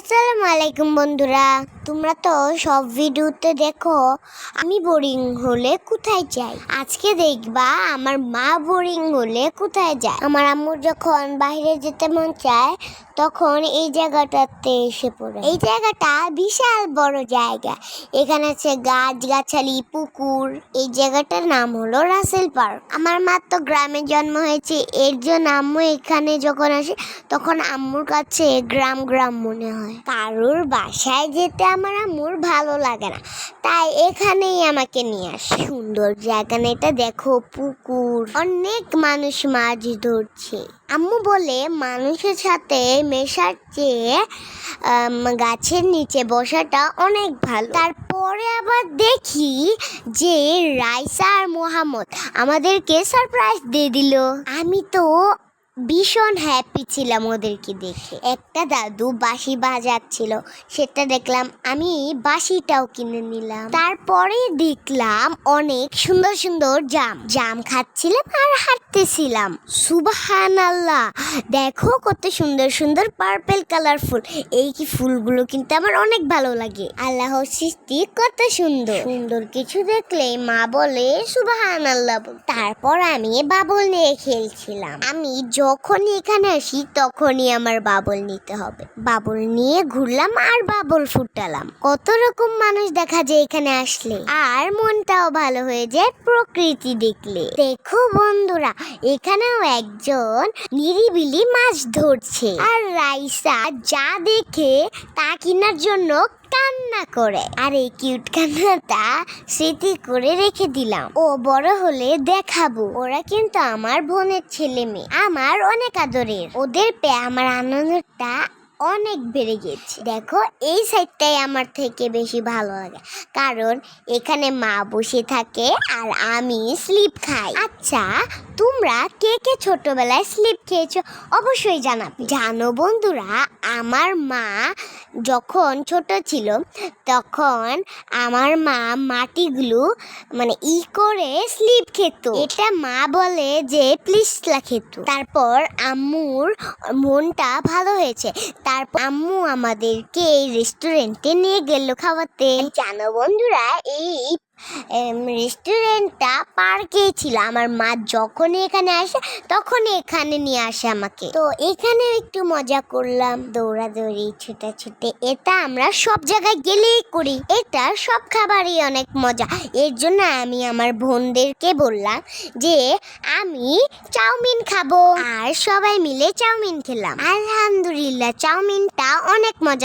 আসসালামু আলাইকুম বন্ধুরা, তোমরা তো সব ভিডিওতে দেখো আমি বোরিং হলে কোথায় যাই। আজকে দেখবা আমার মা বোরিং হলে কোথায় যায়। আমার আম্মু যখন বাইরে যেতে মন চায় তখন এই জায়গাটাতে এসে পড়ে। এই জায়গাটা বিশাল বড় জায়গা, এখানে আছে গাছ গাছালি, পুকুর। এই জায়গাটার নাম হলো রাসেল পার্ক। আমার মা তো গ্রামে জন্ম হয়েছে, এর জন্য আম্মু এখানে যখন আসে তখন আম্মুর কাছে গ্রাম গ্রাম মনে হয়। কারোর বাসায় যেতে আমার আম্মুর ভালো লাগে না, তাই এখানেই আমাকে নিয়ে আসে। সুন্দর জায়গা না এটা, দেখো পুকুর, অনেক মানুষ মাছ ধরছে। আম্মু বলে মানুষের সাথে মেশার চেয়ে গাছের নিচে বসাটা অনেক ভালো। তারপরে আবার দেখি যে রাইসা আর মোহাম্মদ আমাদেরকে সারপ্রাইজ দিয়ে দিল। আমি তো ভীষণ হ্যাপি ছিলাম ওদেরকে দেখে। একটা দাদু বাঁশি বাজাচ্ছিল, সেটা দেখলাম, আমি বাঁশিটাও কিনে নিলাম। তারপরে দেখলাম অনেক সুন্দর সুন্দর জাম খাচ্ছিলাম আর হাঁটতেছিলাম। সুবহানাল্লাহ, দেখো কত সুন্দর সুন্দর পার্পল কালার ফুল। এই কি ফুলগুলো কিন্তু আমার অনেক ভালো লাগে। আল্লাহর সৃষ্টি কত সুন্দর সুন্দর কিছু দেখলে মা বলে সুবহানাল্লাহ। তারপর আমি বাবল নিয়ে খেলছিলাম। আমি যখনই এখানে আসি তখনই আমার বাবল নিতে হবে। বাবল নিয়ে ঘুরলাম আর বাবল ফুটালাম। কত রকম মানুষ দেখা যায় এখানে আসলে, আর মনটাও ভালো হয়ে যায় প্রকৃতি দেখলে। দেখো বন্ধুরা, এখানেও একজন নিরিবিলি মাছ ধরছে, আর রাইসা যা দেখে তা কেনার জন্য কান্না করে। আর এই কিউট কান্নাটা স্মৃতি করে রেখে দিলাম, ও বড় হলে দেখাবো। ওরা কিন্তু আমার বোনের ছেলে মেয়ে, আমার অনেক আদরের। ওদের পেয়ে আমার আনন্দটা অনেক বেড়ে গেছে। দেখো এই সাইডটাই আমার থেকে বেশি ভালো লাগে, কারণ এখানে মা বসে থাকে আর আমি স্লিপ খাই। আচ্ছা, তোমরা কে কে ছোটবেলায় স্লিপ খেয়েছো অবশ্যই জানাবে। জানো বন্ধুরা, আমার মা যখন ছোট ছিল তখন আমার মা মাটিগুলো করে স্লিপ খেত। এটা মা বলে যে প্লিজলা খেত। তারপর আম্মুর মনটা ভালো হয়েছে, তারপর আম্মু আমাদেরকে এই রেস্টুরেন্টে নিয়ে গেল খাওয়াতে। জানো বন্ধুরা, এই রেস্টুরেন্টটা পার্কেই ছিল। আমার মা যখনই এখানে আসে তখনই এখানে নিয়ে আসে আমাকে। তো এখানে একটু মজা করলাম, দৌড়াদৌড়ি, ছুটাছুটি। এটা আমরা সব জায়গায় গেলেই করি। এটা সব খাবারই অনেক মজা। এর জন্য আমি আমার বোনদেরকে বললাম যে আমি চাউমিন খাবো, আর সবাই মিলে চাউমিন খেলাম। আলহামদুলিল্লাহ, চাউমিনটা অনেক মজা।